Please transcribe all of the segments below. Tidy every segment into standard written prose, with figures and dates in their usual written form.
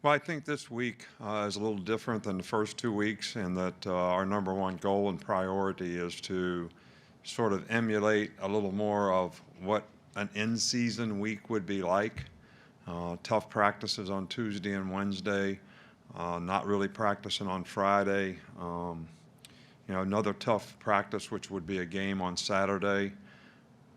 Well, I think this week is a little different than the first 2 weeks in that our number one goal and priority is to sort of emulate a little more of what an in-season week would be like. Tough practices on Tuesday and Wednesday, not really practicing on Friday. Another tough practice, which would be a game on Saturday.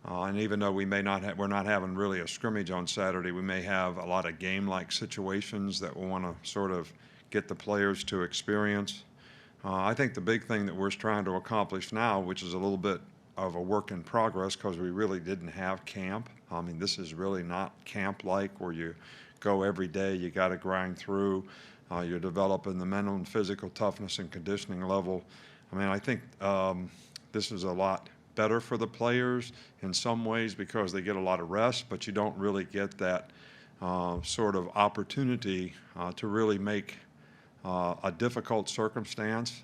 And even though we're not having really a scrimmage on Saturday, we may have a lot of game-like situations that we want to sort of get the players to experience. I think the big thing that we're trying to accomplish now, which is a little bit of a work in progress because we really didn't have camp. I mean, this is really not camp-like where you go every day, you got to grind through, you're developing the mental and physical toughness and conditioning level. I mean, I think this is a lot better for the players in some ways because they get a lot of rest, but you don't really get that sort of opportunity to really make a difficult circumstance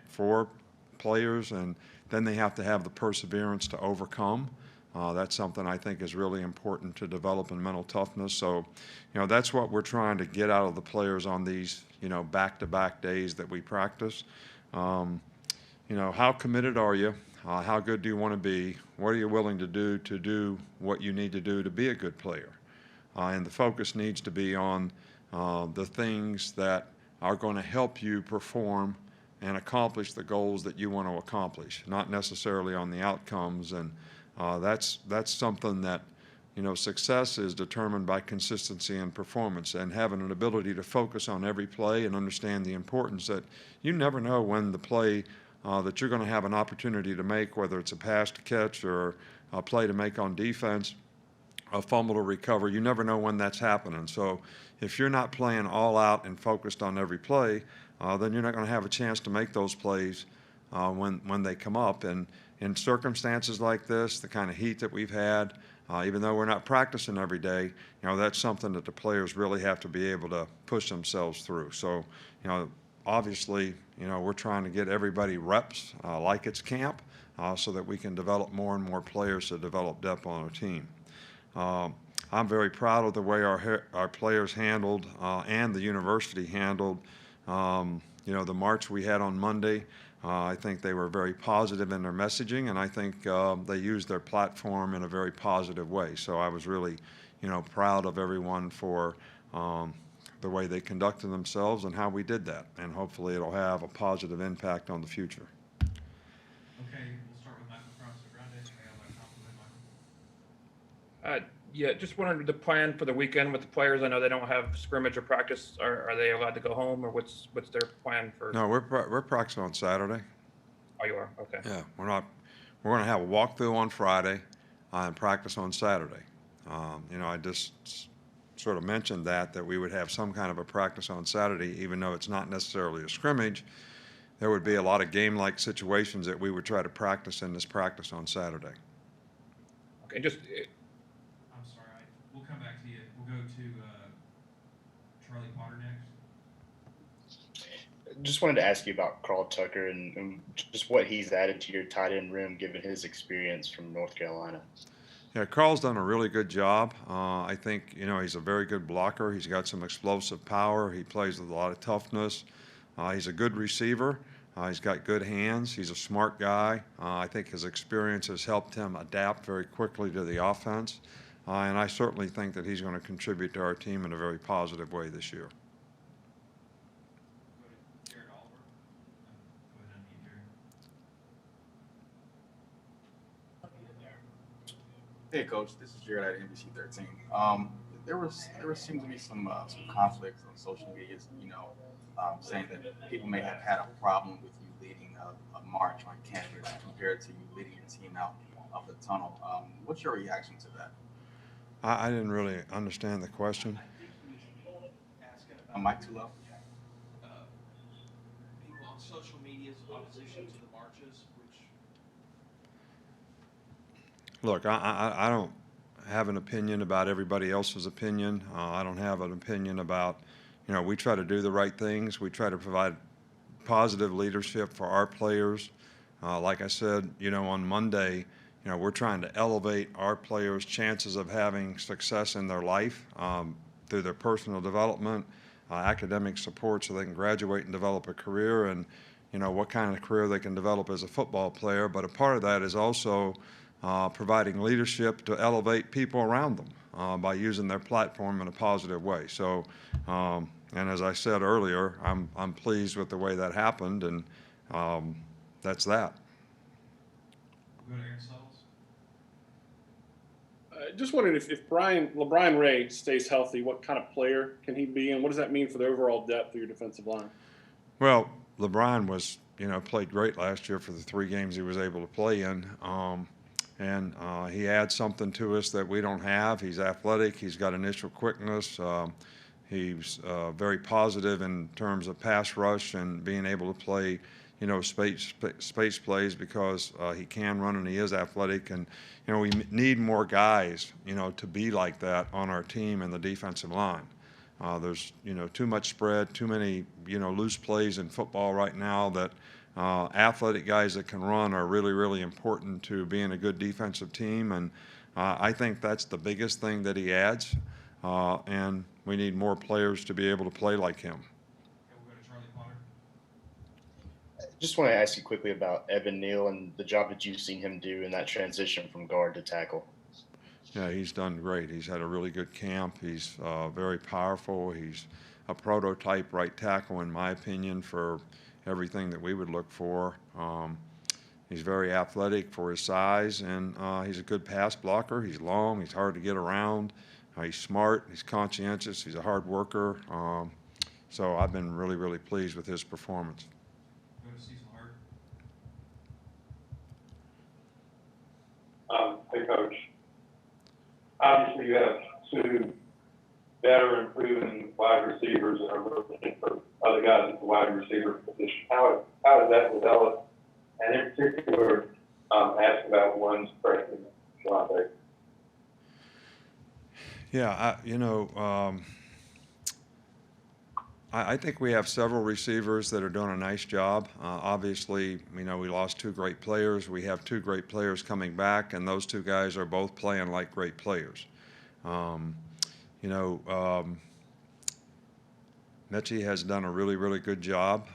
for players, and then they have to have the perseverance to overcome. That's something I think is really important to develop in mental toughness. So, that's what we're trying to get out of the players on these, back-to-back days that we practice. How committed are you? How good do you want to be? What are you willing to do what you need to do to be a good player? And the focus needs to be on the things that are going to help you perform and accomplish the goals that you want to accomplish, not necessarily on the outcomes. And that's something that, success is determined by consistency and performance, and having an ability to focus on every play and understand the importance that you never know when the play that you're going to have an opportunity to make, whether it's a pass to catch or a play to make on defense, a fumble to recover. You never know when that's happening. So if you're not playing all out and focused on every play, then you're not going to have a chance to make those plays when they come up. And in circumstances like this, the kind of heat that we've had, even though we're not practicing every day, that's something that the players really have to be able to push themselves through. So, obviously, we're trying to get everybody reps like it's camp so that we can develop more and more players to develop depth on our team. I'm very proud of the way our players handled and the university handled, the march we had on Monday. I think they were very positive in their messaging, and I think they used their platform in a very positive way. So I was really, proud of everyone for the way they conducted themselves and how we did that. And hopefully it'll have a positive impact on the future. Okay, we'll start with Michael Cross at Grande. I got my compliment, Yeah, just wondering the plan for the weekend with the players. I know they don't have scrimmage or practice. Are they allowed to go home, or what's their plan for? No, we're practicing on Saturday. Oh, you are. Okay. Yeah, we're not. We're going to have a walkthrough on Friday and practice on Saturday. I just sort of mentioned that we would have some kind of a practice on Saturday, even though it's not necessarily a scrimmage. There would be a lot of game-like situations that we would try to practice in this practice on Saturday. Okay. Just I'm sorry, we'll come back to you. We'll go to Charlie Potter next. Just wanted to ask you about Karl Tucker and just what he's added to your tight end room, given his experience from North Carolina. Yeah, Carl's done a really good job. I think, he's a very good blocker. He's got some explosive power. He plays with a lot of toughness. He's a good receiver. He's got good hands. He's a smart guy. I think his experience has helped him adapt very quickly to the offense. And I certainly think that he's going to contribute to our team in a very positive way this year. Go to Jared Oliver. Go ahead and unmute Jared. Hey, Coach. This is Jared at NBC 13. There seemed to be some conflicts on social media, saying that people may have had a problem with you leading a march on campus compared to you leading your team out of the tunnel. What's your reaction to that? I didn't really understand the question. I think he was asking Mike too low? uh, people on social media's opposition to the marches, which Look, I don't have an opinion about everybody else's opinion. I don't have an opinion about, we try to do the right things. We try to provide positive leadership for our players. Like I said, on Monday, we're trying to elevate our players' chances of having success in their life through their personal development, academic support so they can graduate and develop a career, and what kind of career they can develop as a football player. But a part of that is also providing leadership to elevate people around them by using their platform in a positive way. So, and as I said earlier, I'm pleased with the way that happened, and that's that. Go to Aaron Suttles. Just wondering if LeBron Ray stays healthy, what kind of player can he be, and what does that mean for the overall depth of your defensive line? Well, LeBron was, played great last year for the 3 games he was able to play in. And he adds something to us that we don't have. He's athletic. He's got initial quickness. He's very positive in terms of pass rush and being able to play, space plays because he can run and he is athletic. And, we need more guys, to be like that on our team and the defensive line. There's, too much spread, too many, loose plays in football right now that athletic guys that can run are really, really important to being a good defensive team. And I think that's the biggest thing that he adds. And we need more players to be able to play like him. We'll go to Charlie Potter. Just want to ask you quickly about Neal and the job that you've seen him do in that transition from guard to tackle. Yeah, he's done great. He's had a really good camp. He's very powerful. He's a prototype right tackle, in my opinion, for everything that we would look for. He's very athletic for his size, and he's a good pass blocker. He's long. He's hard to get around. He's smart. He's conscientious. He's a hard worker. So I've been really, really pleased with his performance. Go to Cecil Hurd. Hey, Coach. Obviously, you have 2 better and proven wide receivers and are looking for other guys at the wide receiver position. How does that develop? And in particular, ask about one's freshman, Javon. Yeah, I think we have several receivers that are doing a nice job. Obviously, we lost 2 great players. We have 2 great players coming back, and those 2 guys are both playing like great players. Mechie has done a really, really good job.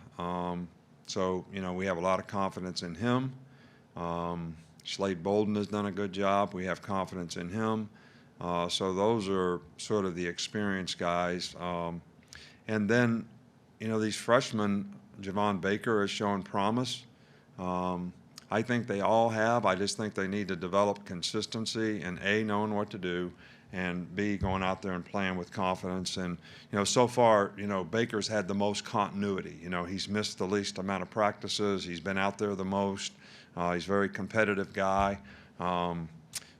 So, we have a lot of confidence in him. Slade Bolden has done a good job. We have confidence in him. So those are sort of the experienced guys. And then, these freshmen, Javon Baker has shown promise. I think they all have. I just think they need to develop consistency and A, knowing what to do, and B, going out there and playing with confidence. And, so far, Baker's had the most continuity. He's missed the least amount of practices. He's been out there the most. He's a very competitive guy.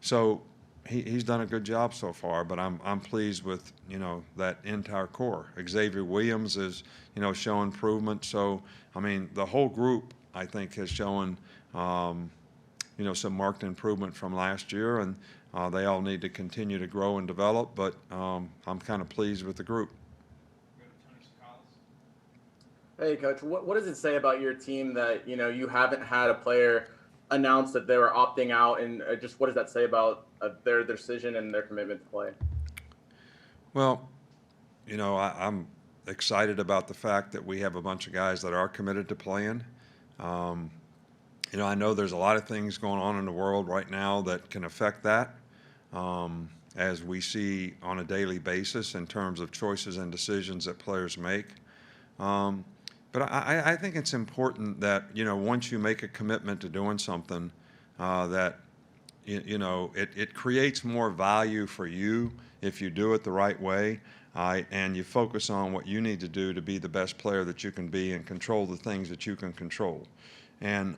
So he's done a good job so far, but I'm pleased with, that entire core. Xavier Williams is, shown improvement. So, the whole group, I think, has shown, some marked improvement from last year, and they all need to continue to grow and develop, but I'm kind of pleased with the group. Go to Tony Sakalas. Hey, Coach, what does it say about your team that, you haven't had a player announce that they were opting out, and just what does that say about their decision and their commitment to play? Well, I'm excited about the fact that we have a bunch of guys that are committed to playing. I know there's a lot of things going on in the world right now that can affect that, as we see on a daily basis in terms of choices and decisions that players make. But I think it's important that, once you make a commitment to doing something, that, it creates more value for you if you do it the right way, and you focus on what you need to do to be the best player that you can be and control the things that you can control. And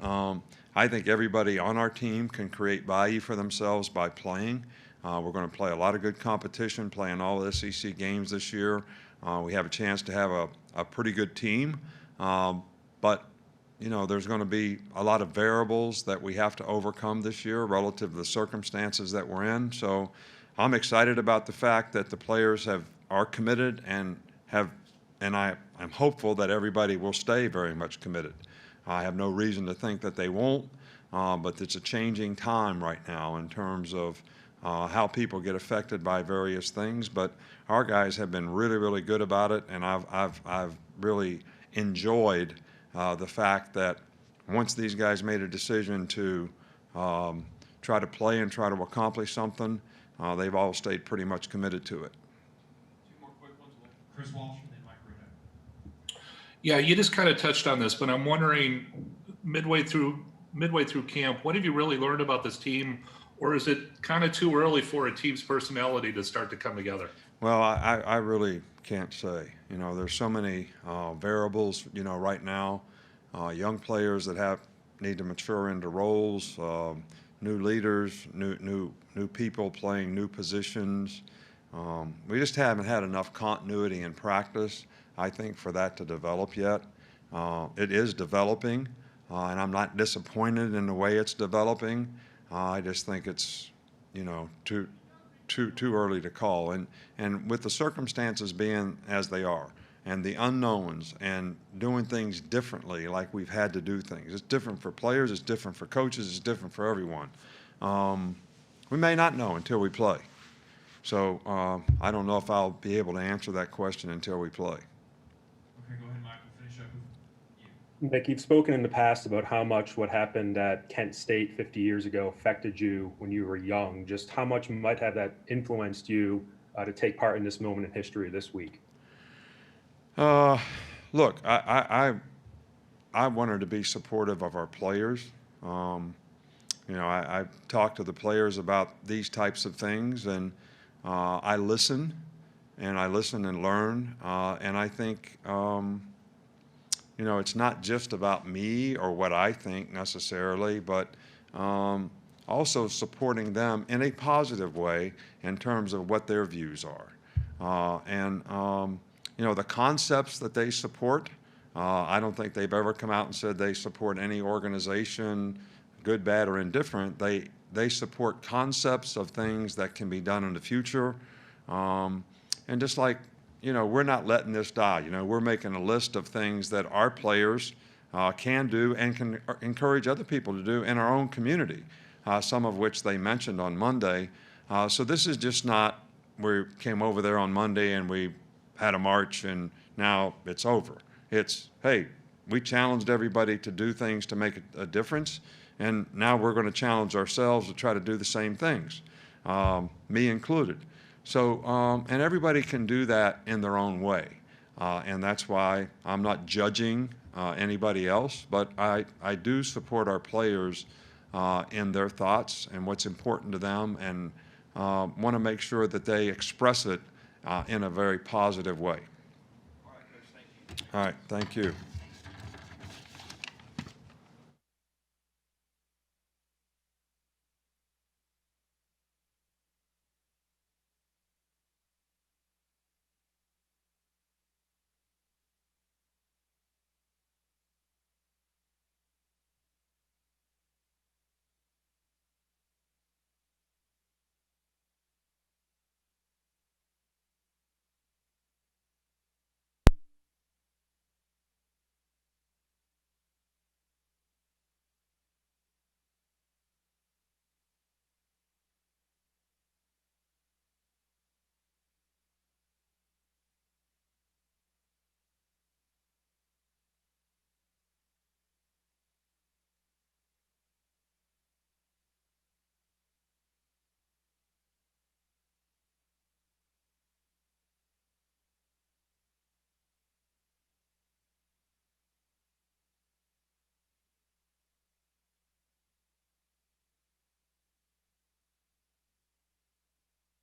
I think everybody on our team can create value for themselves by playing. We're going to play a lot of good competition, playing all SEC games this year. We have a chance to have a pretty good team. But, there's going to be a lot of variables that we have to overcome this year relative to the circumstances that we're in. So I'm excited about the fact that the players are committed and I'm hopeful that everybody will stay very much committed. I have no reason to think that they won't, but it's a changing time right now in terms of how people get affected by various things, but our guys have been really, really good about it, and I've really enjoyed the fact that once these guys made a decision to try to play and try to accomplish something, they've all stayed pretty much committed to it. Two more quick ones. Chris Walsh and then Mike Rudo. Yeah, you just kind of touched on this, but I'm wondering, midway through camp, what have you really learned about this team, or is it kind of too early for a team's personality to start to come together? Well, I really can't say. You know, there's so many variables, you know, right now. Young players that need to mature into roles, new leaders, new people playing new positions. We just haven't had enough continuity in practice, I think, for that to develop yet. It is developing, and I'm not disappointed in the way it's developing. I just think it's, you know, too early to call. And with the circumstances being as they are, and the unknowns, and doing things differently, like we've had to do things. It's different for players, it's different for coaches, it's different for everyone. We may not know until we play. So I don't know if I'll be able to answer that question until we play. Okay, go ahead, Mike. We'll finish up with you. Nick, you've spoken in the past about how much what happened at Kent State 50 years ago affected you when you were young. Just how much might have that influenced you to take part in this moment in history this week? Look, I wanted to be supportive of our players. You know, I talked to the players about these types of things, and I listen and learn. And I think, you know, it's not just about me or what I think necessarily, but also supporting them in a positive way in terms of what their views are. You know, the concepts that they support, I don't think they've ever come out and said they support any organization, good, bad, or indifferent. They support concepts of things that can be done in the future. And just like, you know, we're not letting this die. You know, we're making a list of things that our players can do and can encourage other people to do in our own community, some of which they mentioned on Monday. So this is just not, we came over there on Monday and we had a march and now it's over. It's, hey, we challenged everybody to do things to make a difference, and now we're going to challenge ourselves to try to do the same things, me included. So, and everybody can do that in their own way, and that's why I'm not judging anybody else, but I do support our players in their thoughts and what's important to them, and want to make sure that they express it in a very positive way. All right, Coach, thank you. All right, thank you.